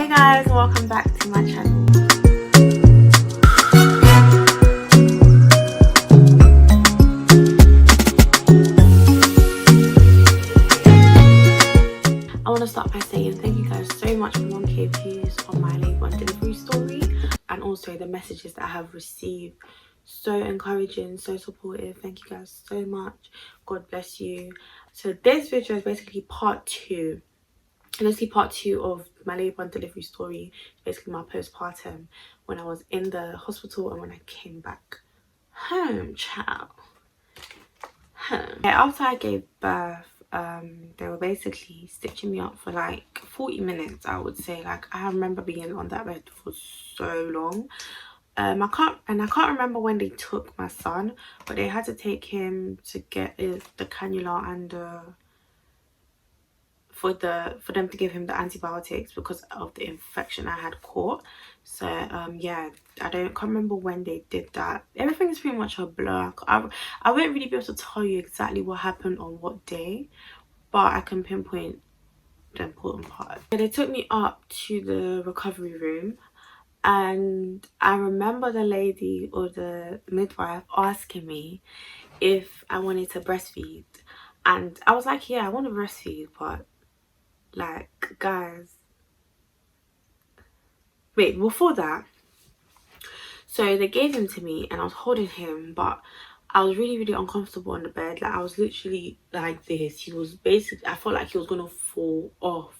Hey guys, welcome back to my channel. I want to start by saying thank you guys so much for 1k views on my labor and delivery story, and also the messages that I have received. So encouraging, so supportive. Thank you guys so much. God bless you. So this video is basically part two. And this is part two of my labor and delivery story. Basically my postpartum, when I was in the hospital and when I came back home, child. After I gave birth, they were basically stitching me up for like 40 minutes, I would say. Like, I remember being on that bed for so long. I can't remember when they took my son, but they had to take him to get the cannula and for them to give him the antibiotics because of the infection I had caught. So yeah, can't remember when they did that. Everything is pretty much a blur. I won't really be able to tell you exactly what happened on what day, but I can pinpoint the important part. So they took me up to the recovery room, and I remember the lady or the midwife asking me if I wanted to breastfeed, and I was like, yeah, I want to breastfeed, but like, guys, wait, before that, so they gave him to me and I was holding him, but I was really uncomfortable on the bed. Like, I was literally like this. He was basically, I felt like he was gonna fall off.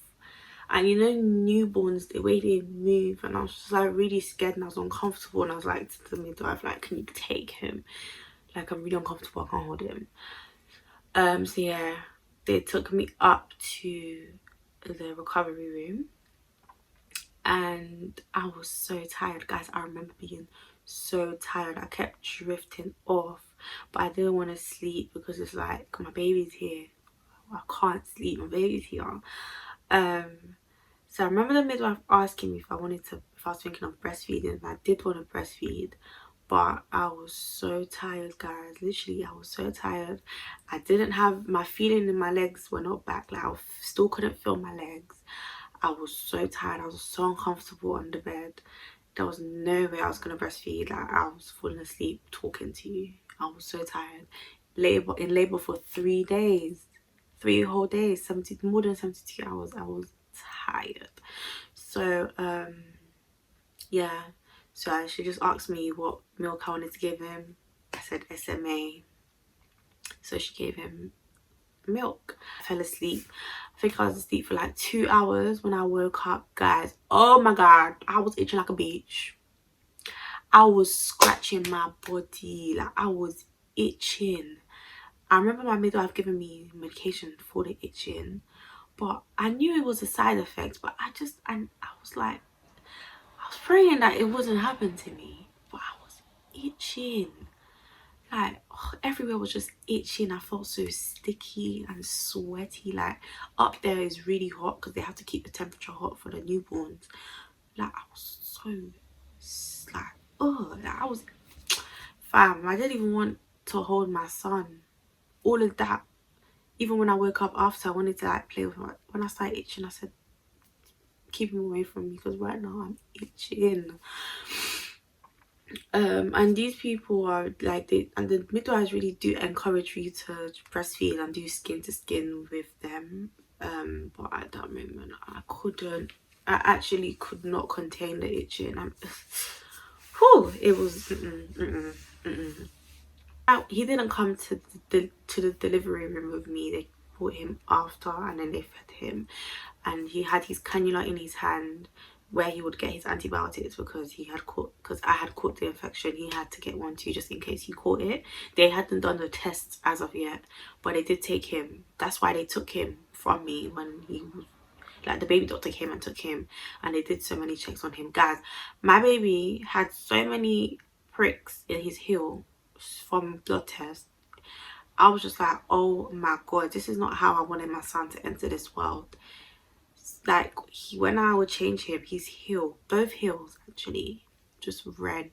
And you know, newborns, the way they move, and I was just like really scared and I was uncomfortable, and I was like to the midwife, like, can you take him? Like, I'm really uncomfortable, I can't hold him. So yeah, they took me up to the recovery room, and I was so tired, guys. I remember being so tired. I kept drifting off, but I didn't want to sleep because it's like, my baby's here, I can't sleep, my baby's here. So I remember the midwife asking me if I was thinking of breastfeeding. I did want to breastfeed, but I was so tired, guys. Literally, I was so tired. I didn't have, my feeling in my legs were not back. Like, I still couldn't feel my legs. I was so tired. I was so uncomfortable on the bed. There was no way I was gonna breastfeed. Like, I was falling asleep talking to you. I was so tired. In labor for 3 days, 3 whole days, more than 72 hours. I was tired. So yeah, so she just asked me what milk I wanted to give him. I said SMA. So she gave him milk. I fell asleep. I think I was asleep for like 2 hours. When I woke up, guys, oh my god, I was itching like a beach. I was scratching my body, like, I was itching. I remember my midwife giving me medication for the itching, but I knew it was a side effect. But I was like, I was praying that it wasn't happening to me, but I was itching. Like, everywhere was just itching. I felt so sticky and sweaty. Like, up there is really hot because they have to keep the temperature hot for the newborns. Like, I was so, like, oh, like, I was, fam, I didn't even want to hold my son. All of that. Even when I woke up after, I wanted to like play with him. When I started itching, I said, keep him away from me because right now I'm itching. And these people are like, the midwives really do encourage you to breastfeed and do skin to skin with them. But at that moment I actually could not contain the itching. It was Now, he didn't come to the delivery room with me. They brought him after, and then they fed him, and he had his cannula in his hand where he would get his antibiotics because I had caught the infection. He had to get one too, just in case he caught it. They hadn't done the tests as of yet, but they did take him. That's why they took him from me when he was, like, the baby doctor came and took him, and they did so many checks on him. Guys, my baby had so many pricks in his heel from blood tests. I was just like, oh my god, this is not how I wanted my son to enter this world. Like, when I would change him, his heel, both heels actually, just red.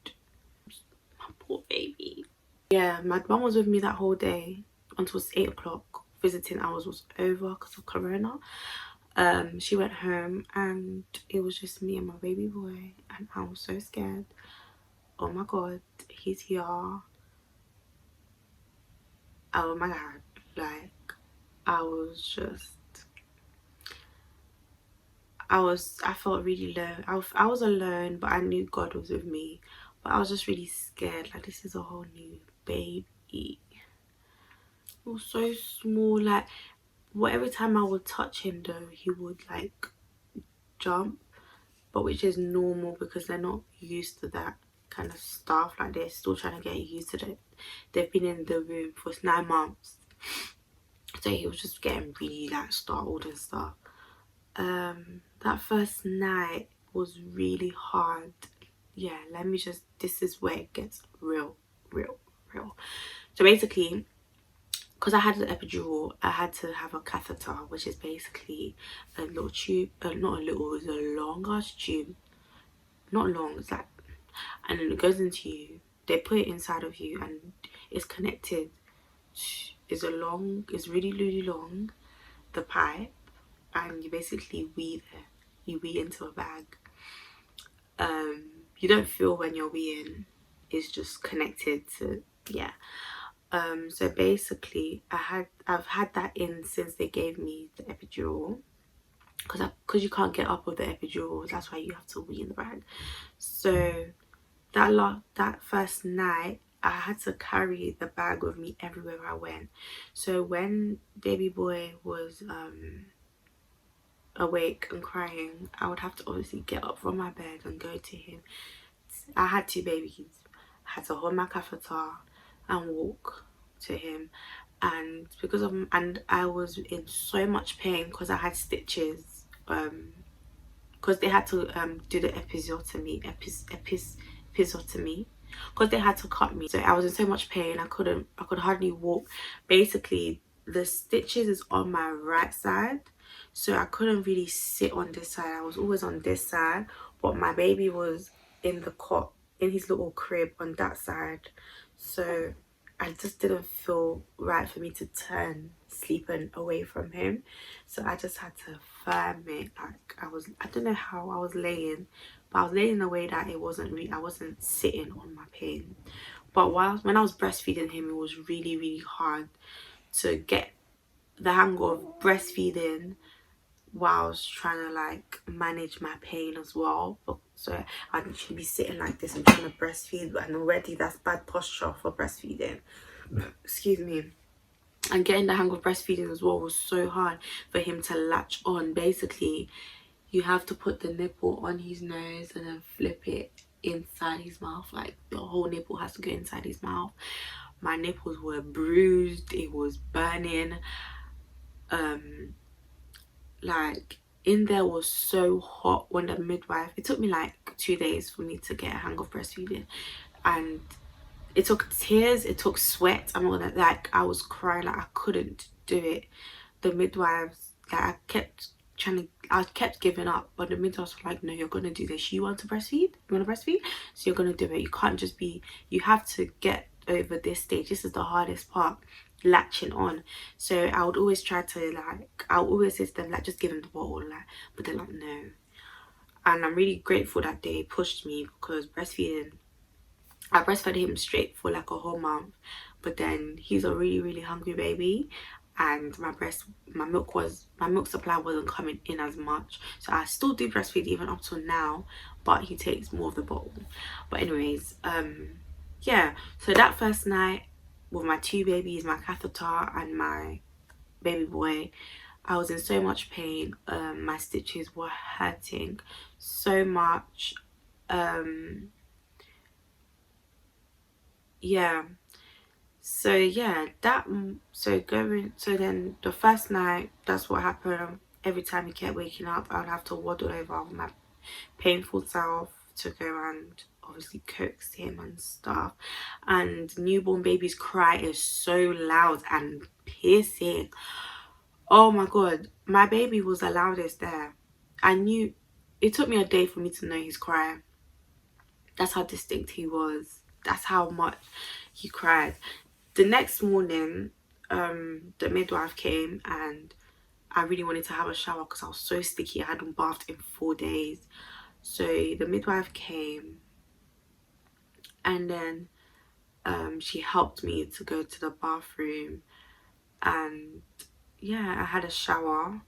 My poor baby. Yeah, my mum was with me that whole day until 8 o'clock. Visiting hours was over because of corona. She went home and it was just me and my baby boy, and I was so scared. Oh my god, he's here. Oh my god, like I was just, I felt really low. I was alone, but I knew God was with me. But I was just really scared. Like, this is a whole new baby. It was so small. Like, every time I would touch him, though, he would like jump. But which is normal because they're not used to that kind of stuff. Like, they're still trying to get used to it. They've been in the room for 9 months, so he was just getting really like startled and stuff. That first night was really hard. Yeah, this is where it gets real. So basically, because I had an epidural, I had to have a catheter, which is basically a little tube, not a little, it's a long ass tube. Not long, it's like, and then it goes into you. They put it inside of you and it's connected. It's really long, the pipe, and you basically wee there. You wee into a bag. You don't feel when you're weeing. It's just connected to, yeah. So basically I've had that in since they gave me the epidural, because you can't get up with the epidural. That's why you have to wee in the bag. So that first night I had to carry the bag with me everywhere I went. So when baby boy was awake and crying, I would have to obviously get up from my bed and go to him. I had 2 babies. I had to hold my catheter and walk to him, and I was in so much pain because I had stitches, because they had to do the episiotomy because they had to cut me. So I was in so much pain, I could hardly walk. Basically, the stitches is on my right side, so I couldn't really sit on this side. I was always on this side, but my baby was in the cot, in his little crib on that side. So I just didn't feel right for me to turn sleeping away from him. So I just had to firm it. Like, I don't know how I was laying, but I was laying in a way that I wasn't sitting on my pain. But when I was breastfeeding him, it was really hard to get the hang of breastfeeding whilst trying to like manage my pain as well. So I'd literally be sitting like this and trying to breastfeed, and already that's bad posture for breastfeeding. Excuse me. And getting the hang of breastfeeding as well was so hard for him to latch on. Basically, you have to put the nipple on his nose and then flip it inside his mouth. Like, the whole nipple has to go inside his mouth. My nipples were bruised, it was burning. Like, in there was so hot when the midwife, it took me like 2 days for me to get a hang of breastfeeding, and it took tears, it took sweat. I'm not gonna, like, I was crying, like I couldn't do it. The midwives, like, I kept giving up, but the midwives were like, no, you're gonna do this. You want to breastfeed? You want to breastfeed? So you're gonna do it. You can't just be, you have to get over this stage. This is the hardest part, latching on. So I would always try to, like, I would always say to them, like, just give them the bottle, like, but they're like, no. And I'm really grateful that they pushed me, because breastfeeding, I breastfed him straight for like a whole month, but then he's a really hungry baby, and my milk supply wasn't coming in as much. So I still do breastfeed even up till now, but he takes more of the bottle. But anyways, yeah, so that first night with my 2 babies, my catheter and my baby boy, I was in so much pain. My stitches were hurting so much. Yeah, so yeah, so then the first night, that's what happened. Every time he kept waking up, I would have to waddle over with my painful self to go and obviously coax him and stuff. And newborn babies' cry is so loud and piercing. Oh my god, my baby was the loudest there. I knew, it took me a day for me to know his cry. That's how distinct he was. That's how much he cried. The next morning, the midwife came and I really wanted to have a shower because I was so sticky. I hadn't bathed in 4 days. So the midwife came, and then she helped me to go to the bathroom, and yeah, I had a shower.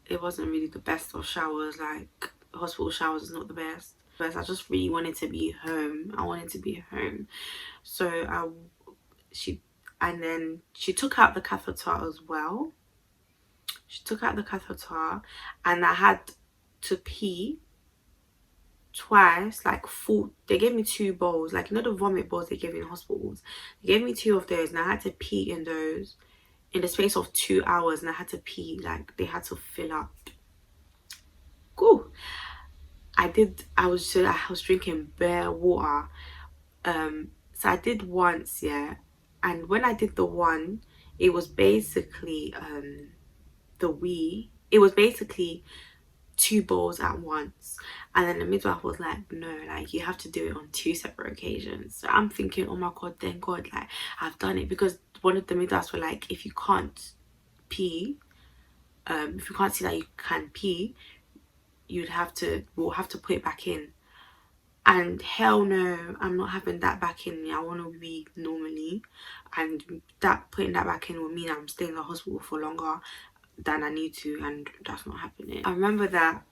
It wasn't really the best of showers, like hospital showers is not the best. But I just really wanted to be home. I wanted to be home. So she and then she took out the catheter as well. She took out the catheter, and I had to pee twice, like full. They gave me 2 bowls, like, you know, the vomit bowls they give you in hospitals. They gave me 2 of those, and I had to pee in those in the space of 2 hours, and I had to pee, like, they had to fill up. Cool. I was drinking bare water. So I did once, yeah, and when I did the one, it was basically it was basically 2 bowls at once. And then the midwife was like, no, like, you have to do it on 2 separate occasions. So I'm thinking, oh my god, thank god, like, I've done it. Because one of the midwives were like, if you can't pee, if you can't see that you can pee, we'll have to put it back in. And hell no, I'm not having that back in me. I want to be normally, and that putting that back in will mean I'm staying in the hospital for longer than I need to, and that's not happening. I remember that.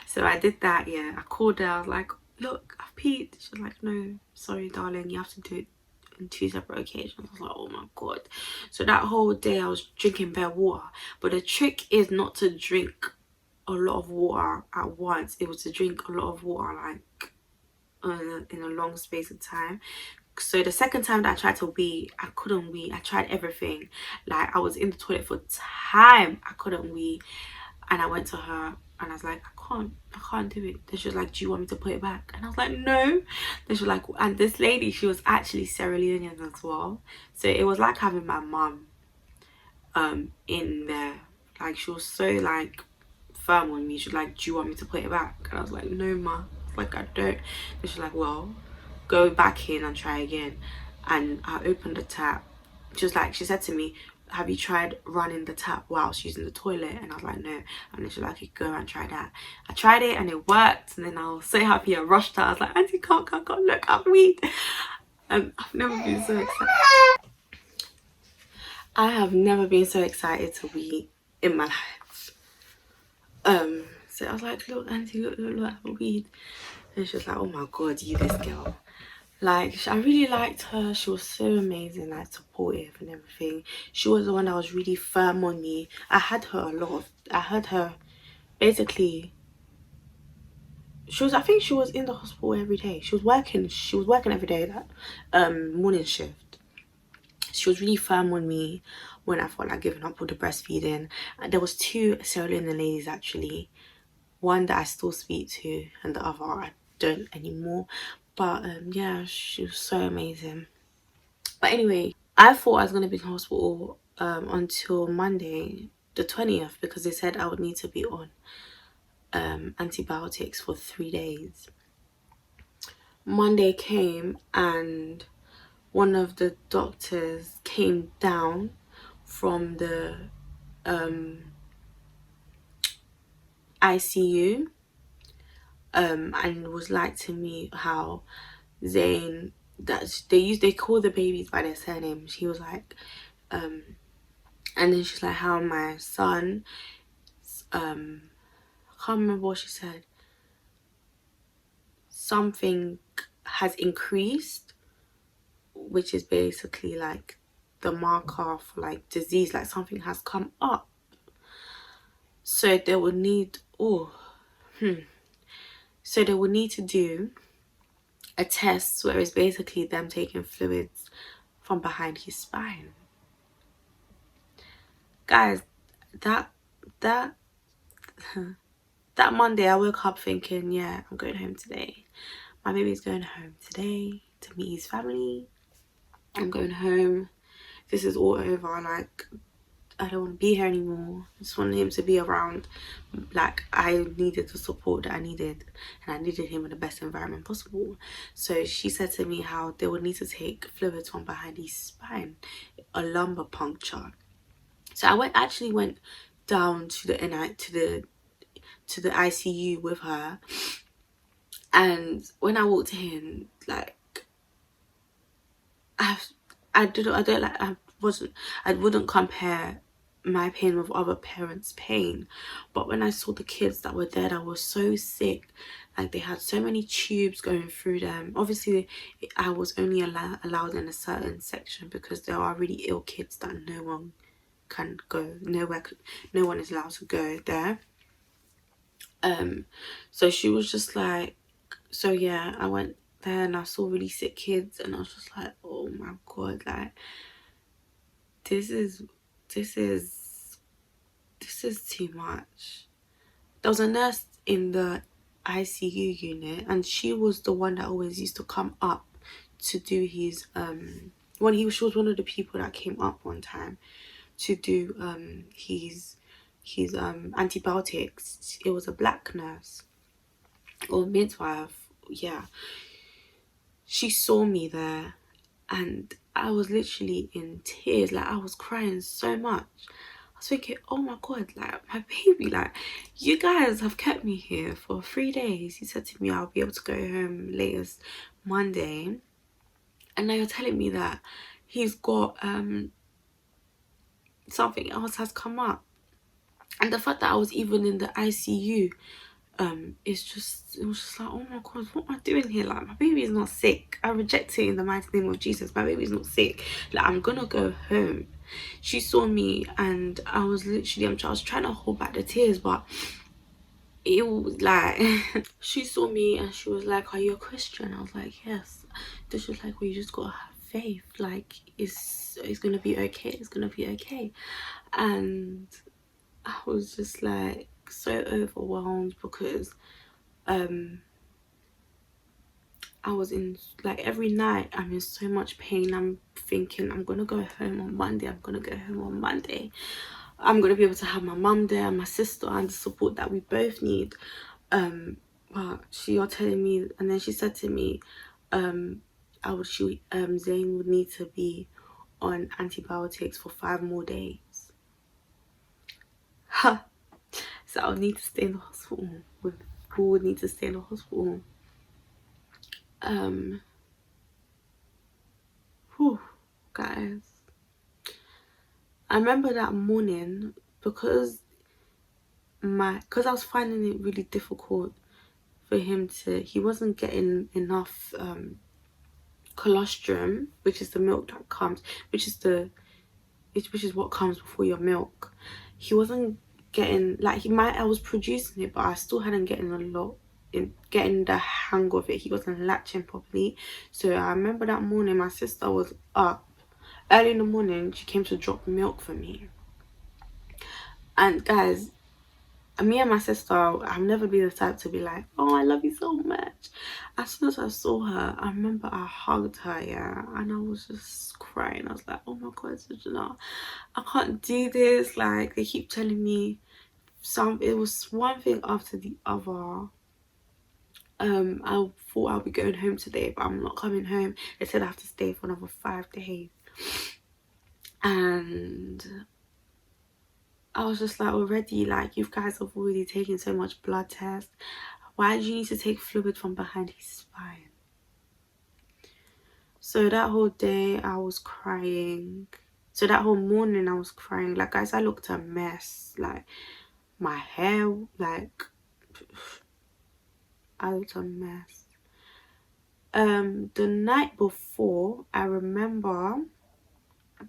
So I did that, yeah. I called her, I was like, look, I've peed. She was like, no, sorry darling, you have to do it on 2 separate occasions. I was like, oh my god. So that whole day I was drinking bare water. But the trick is not to drink a lot of water at once. It was to drink a lot of water, like, in a long space of time. So the second time that I tried to wee, I couldn't wee. I tried everything. Like, I was in the toilet for time. I couldn't wee. And I went to her and I was like, I can't do it. Then she was like, do you want me to put it back? And I was like, no. Then she was like, and this lady, she was actually Sierra Leonean as well. So it was like having my mum in there. Like, she was so, like, firm on me. She was like, do you want me to put it back? And I was like, no ma, like, I don't. And she's like, well, go back in and try again. And I opened the tap. She said to me, have you tried running the tap whilst using the toilet? And I was like, no. And then she's like, okay, go and try that. I tried it and it worked, and then I was so happy. I rushed out. I was like, auntie, can't, look, I've weed. And I've never been so excited. I have never been so excited to wee in my life. So I was like, look, auntie, look, I have a weed. And she was like, oh my god, you this girl. Like, I really liked her. She was so amazing, like, supportive and everything. She was the one that was really firm on me. I heard her basically, I think she was in the hospital every day. She was working every day, that morning shift. She was really firm on me when I felt like giving up with the breastfeeding. And there was 2 Sierra Leonean ladies, actually. One that I still speak to, and the other I don't anymore. But yeah, she was so amazing. But anyway, I thought I was going to be in hospital until Monday the 20th, because they said I would need to be on antibiotics for 3 days. Monday came and one of the doctors came down from the ICU and was like to me how Zayn, that they call the babies by their surname. She was like, and then she's like, how my son, I can't remember what she said. Something has increased, which is basically like the marker for like disease, like something has come up. So they would need, so they would need to do a test where it's basically them taking fluids from behind his spine. Guys, that Monday I woke up thinking, yeah, I'm going home today. My baby's going home today to meet his family. I'm going home. This is all over. Like, I don't want to be here anymore. I just wanted him to be around. Like, I needed the support that I needed, and I needed him in the best environment possible. So she said to me how they would need to take fluids from behind his spine, a lumbar puncture. So I actually went down to the ICU with her, and when I walked in, like, I I wouldn't compare my pain with other parents' pain, but when I saw the kids that were there that were so sick, like they had so many tubes going through them. Obviously I was only allowed in a certain section because there are really ill kids that no one can go nowhere, no one is allowed to go there. So she was just like, so yeah, I went there and I saw really sick kids, and I was just like, oh my god, like this is this is this is too much. There was a nurse in the ICU unit, and she was the one that always used to come up to do his she was one of the people that came up one time to do his antibiotics. It was a black nurse or midwife, yeah. She saw me there, and I was literally in tears. Like, I was crying so much. I was thinking, oh my god, like, my baby, like, you guys have kept me here for 3 days. He said to me I'll be able to go home latest Monday, and now you're telling me that he's got something else has come up. And the fact that I was even in the ICU, it was just like, oh my god, what am I doing here? Like, my baby is not sick. I reject it in the mighty name of Jesus. My baby is not sick. Like, I'm gonna go home. She saw me, and I was trying to hold back the tears, but it was like she saw me and she was like, are you a Christian? I was like, yes. Then she was like, well, you just gotta have faith. Like, it's gonna be okay. It's gonna be okay. And I was just like so overwhelmed because I was in, like, every night I'm in so much pain. I'm thinking I'm gonna go home on Monday. I'm gonna go home on Monday. I'm gonna be able to have my mum there and my sister and the support that we both need. But you're telling me, and then she said to me, Zayn would need to be on antibiotics for 5 more days. Ha! So I would need to stay in the hospital. Who would need to stay in the hospital? Whew, guys. I remember that morning, because I was finding it really difficult for him he wasn't getting enough colostrum, which is the milk that comes, which is what comes before your milk. He wasn't getting, like, I was producing it, but I still hadn't getting the hang of it. He wasn't latching properly. So I remember that morning my sister was up early in the morning. She came to drop milk for me. And guys, me and my sister, I've never been the type to be like, oh, I love you so much. As soon as I saw her, I remember I hugged her, yeah, and I was just crying. I was like, oh my god, Sujana, I can't do this. Like, they keep telling me it was one thing after the other. I thought I'll be going home today, but I'm not coming home. They said I have to stay for another 5 days. And I was just like, already, like, you guys have already taken so much blood test. Why do you need to take fluid from behind his spine? So that whole day I was crying. So that whole morning I was crying. Like, guys, I looked a mess. Like, my hair, like, I looked a mess. The night before, I remember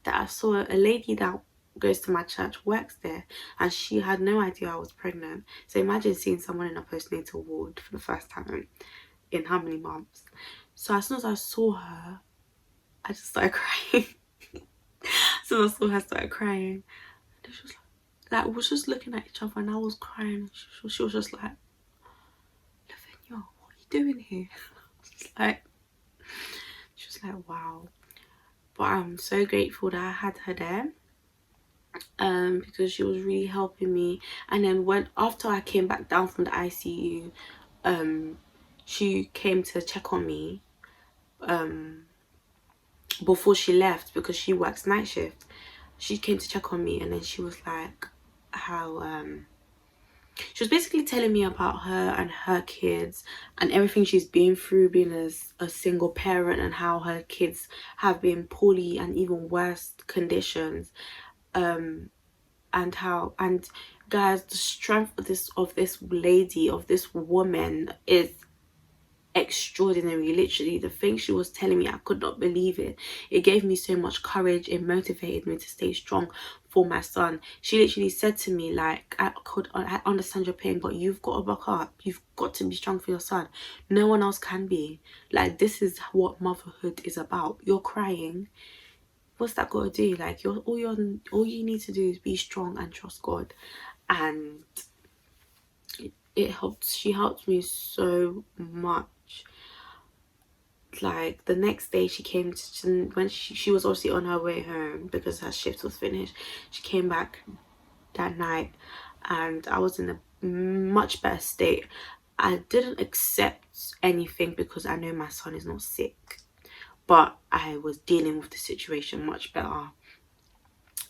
that I saw a lady that goes to my church, works there, and she had no idea I was pregnant. So imagine seeing someone in a postnatal ward for the first time in how many months. So as soon as I saw her, I just started crying. As soon as I saw her, I started crying. And she was like, we was just looking at each other, and I was crying. She was just like, Lavinia, what are you doing here? She was like, wow. But I'm so grateful that I had her there, because she was really helping me. And then after I came back down from the ICU, she came to check on me before she left, because she works night shift. she came to check on me, and then she was like, how she was basically telling me about her and her kids and everything she's been through being as a single parent, and how her kids have been poorly and even worse conditions, and how, and guys, the strength of this lady, of this woman, is extraordinary. Literally, the things she was telling me, I could not believe it. It gave me so much courage. It motivated me to stay strong for my son. She literally said to me, like, I understand your pain, but you've got to buck up. You've got to be strong for your son. No one else can be. Like, this is what motherhood is about. You're crying. What's that got to do? Like, all you need to do is be strong and trust God. And it helped. She helped me so much. Like, the next day she came to, when she was obviously on her way home because her shift was finished. She came back that night and I was in a much better state. I didn't accept anything because I know my son is not sick, but I was dealing with the situation much better.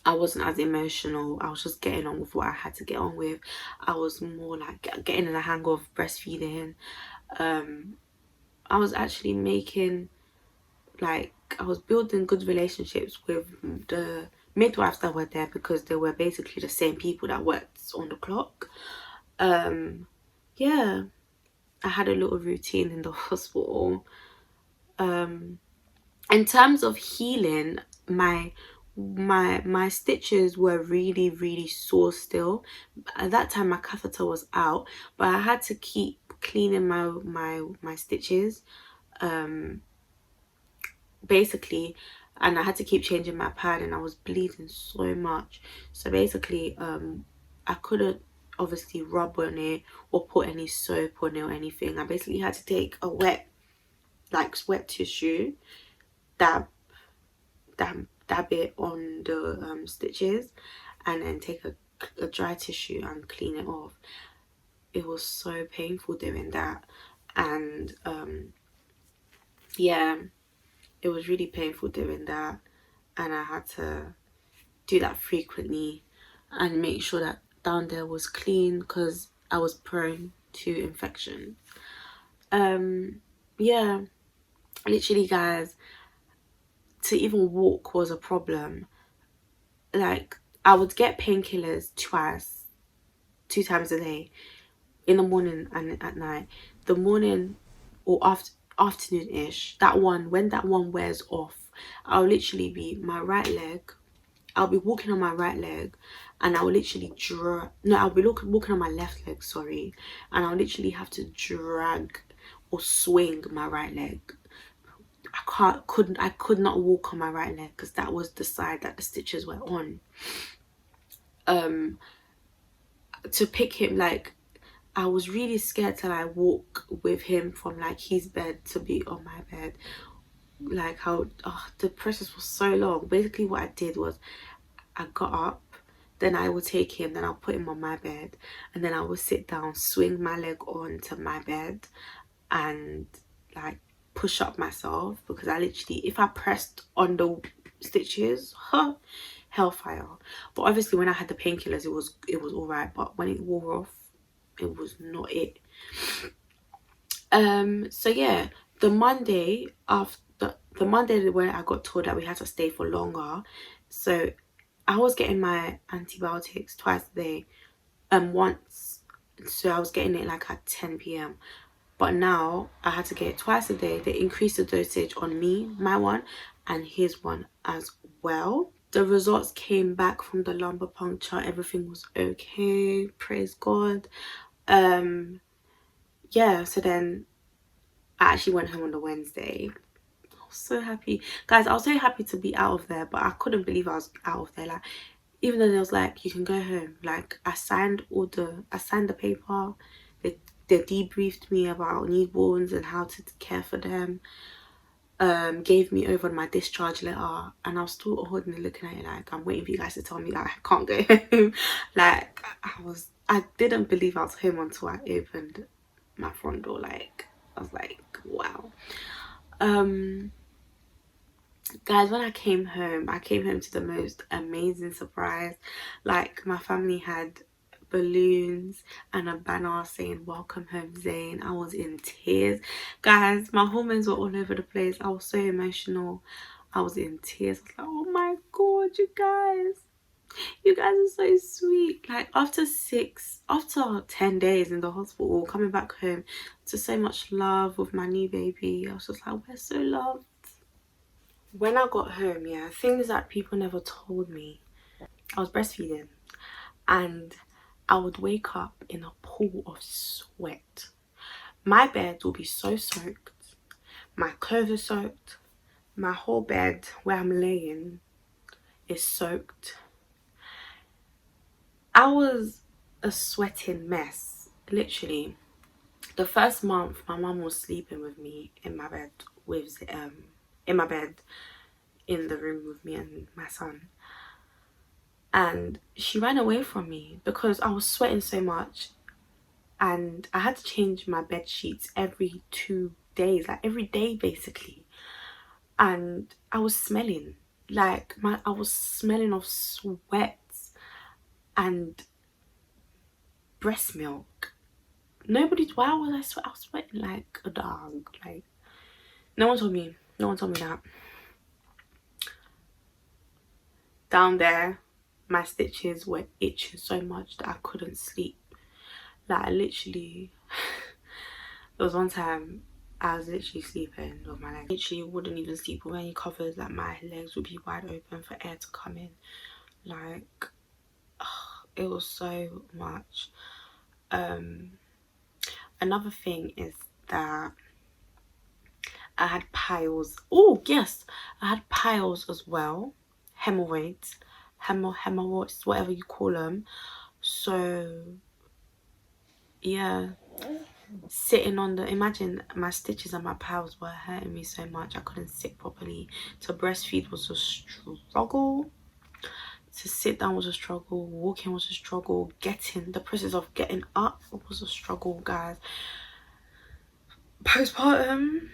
I wasn't as emotional. I was just getting on with what I had to get on with. I was more like getting in the hang of breastfeeding. I was actually making, like, I was building good relationships with the midwives that were there, because they were basically the same people that worked on the clock. Yeah, I had a little routine in the hospital. In terms of healing, my stitches were really sore still. At that time my catheter was out, but I had to keep cleaning my stitches, basically, and I had to keep changing my pad, and I was bleeding so much. So basically, I couldn't obviously rub on it or put any soap on it or anything. I basically had to take a wet tissue, dab it on the stitches, and then take a dry tissue and clean it off. It was so painful doing that, and yeah, it was really painful doing that, and I had to do that frequently and make sure that down there was clean because I was prone to infection. Yeah, literally, guys, to even walk was a problem. Like, I would get painkillers two times a day, in the morning and at night. The morning or afternoon-ish, that one, when that one wears off, I'll literally be I'll be walking on my right leg, and I will literally I'll be walking on my left leg, sorry, and I'll literally have to drag or swing my right leg. I could not walk on my right leg because that was the side that the stitches were on. To pick him, like, I was really scared to like walk with him from like his bed to be on my bed. Like, how the process was so long. Basically what I did was I got up, then I would take him, then I'll put him on my bed, and then I would sit down, swing my leg onto my bed, and like push up myself, because I literally, if I pressed on the stitches, hellfire. But obviously when I had the painkillers, it was all right, but when it wore off, it was not it. So yeah, the Monday after, the Monday where I got told that we had to stay for longer, so I was getting my antibiotics twice a day, once, so I was getting it like at 10 p.m, but now I had to get it twice a day. They increased the dosage on me, my one, and his one as well. The results came back from the lumbar puncture. Everything was okay, praise God. Yeah, so then I actually went home on the Wednesday. I was so happy, guys. I was so happy to be out of there, but I couldn't believe I was out of there. Like, even though they was like, you can go home, like, I signed the paper. They debriefed me about newborns and how to care for them, gave me over my discharge letter, and I was still holding it, looking at it like, I'm waiting for you guys to tell me that I can't go home. Like, I didn't believe I was home until I opened my front door. Like, I was like, wow. Guys, when I came home to the most amazing surprise. Like, my family had balloons and a banner saying welcome home Zayn. I was in tears, guys. My hormones were all over the place. I was so emotional. I was in tears. I was like, oh my god, you guys are so sweet. Like, after 10 days in the hospital, coming back home to so much love with my new baby, I was just like, we're so loved. When I got home, yeah, things that people never told me. I was breastfeeding and I would wake up in a pool of sweat. My bed will be so soaked. My clothes are soaked. My whole bed where I'm laying is soaked. I was a sweating mess, literally. The first month, my mum was sleeping with me in my bed in my bed in the room with me and my son. And she ran away from me because I was sweating so much, and I had to change my bed sheets every 2 days, like every day basically. And I was smelling like I was smelling of sweat and breast milk. Why was I was sweating like a dog. Like, no one told me that. Down there, my stitches were itching so much that I couldn't sleep. Like, I literally there was one time I was literally sleeping with my legs. Literally wouldn't even sleep with any covers. Like, my legs would be wide open for air to come in. Like, it was so much. Another thing is that I had piles. Oh yes, I had piles as well. Hemorrhoids, hemorrhoids, whatever you call them. So yeah, sitting on the, imagine my stitches and my piles were hurting me so much I couldn't sit properly. To breastfeed was a struggle. To sit down was a struggle. Walking was a struggle. The process of getting up was a struggle, guys. Postpartum,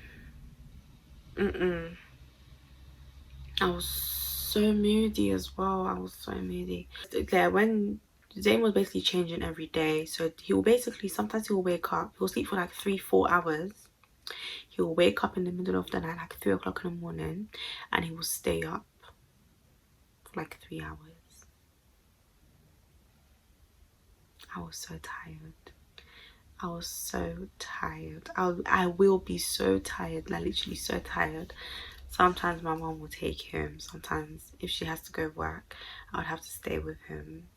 I was so moody as well. I was so moody. Yeah, when Zayn was basically changing every day, so he will basically, sometimes he will wake up, he'll sleep for like 3-4 hours. He will wake up in the middle of the night, like 3 o'clock in the morning, and he will stay up for like 3 hours. I was so tired. I was so tired. I will be so tired, like literally so tired. Sometimes my mom will take him. Sometimes if she has to go work, I would have to stay with him.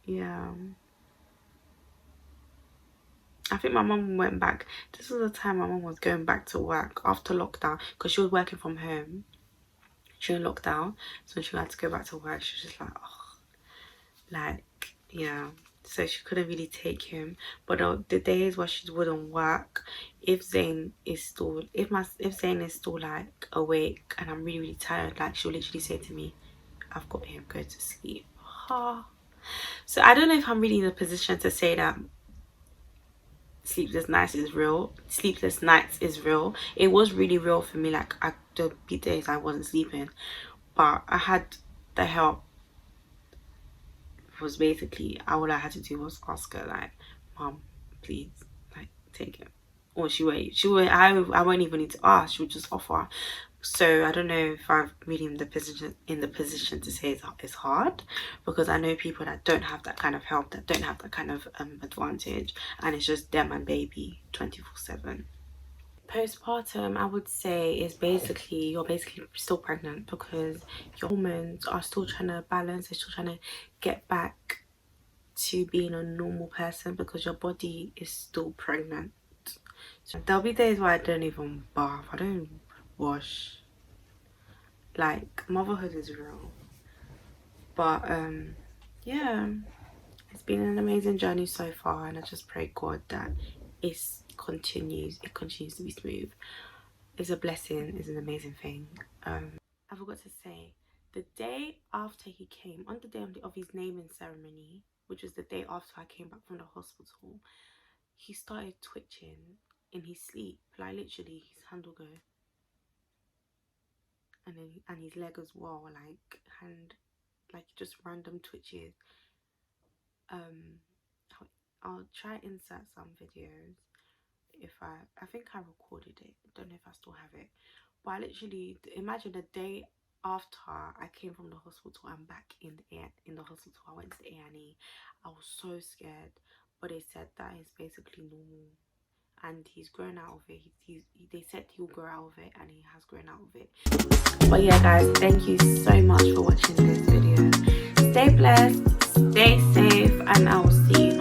Yeah. I think my mom went back. This was the time my mom was going back to work after lockdown, because she was working from home during lockdown. So she had to go back to work. She was just like, oh, like, yeah. So she couldn't really take him. But the days where she wouldn't work, if Zayn is still like awake and I'm really, really tired, like, she'll literally say to me, I've got him, go to sleep. So I don't know if I'm really in a position to say that sleepless nights is real. It was really real for me. Like, there'd be days I wasn't sleeping, but I had the help. Was basically, all I had to do was ask her, like, mom, please, like, take it. Or she would, I won't even need to ask, she would just offer. So I don't know if I'm really in the position to say it's hard, because I know people that don't have that kind of help, that don't have that kind of advantage, and it's just them and baby 24/7. Postpartum, I would say, is basically, you're basically still pregnant, because your hormones are still trying to balance. They're still trying to get back to being a normal person, because your body is still pregnant. So there'll be days where I don't even bath, I don't wash. Like, motherhood is real. But yeah, it's been an amazing journey so far, and I just pray God that it continues to be smooth. It's a blessing. It's an amazing thing. I forgot to say, the day after he came, on the day of his naming ceremony, which was the day after I came back from the hospital, he started twitching. in his sleep, like literally his hand will go, and his leg as well, like hand, like just random twitches. um I'll try insert some videos if I think I recorded it. Don't know if I still have it, but I literally imagine the day after I came from the hospital, I'm back in the hospital. I went to the A&E. I was so scared, but they said that it's basically normal and he's grown out of it. They said he'll grow out of it, and he has grown out of it. But yeah guys, thank you so much for watching this video. Stay blessed, stay safe, and I will see you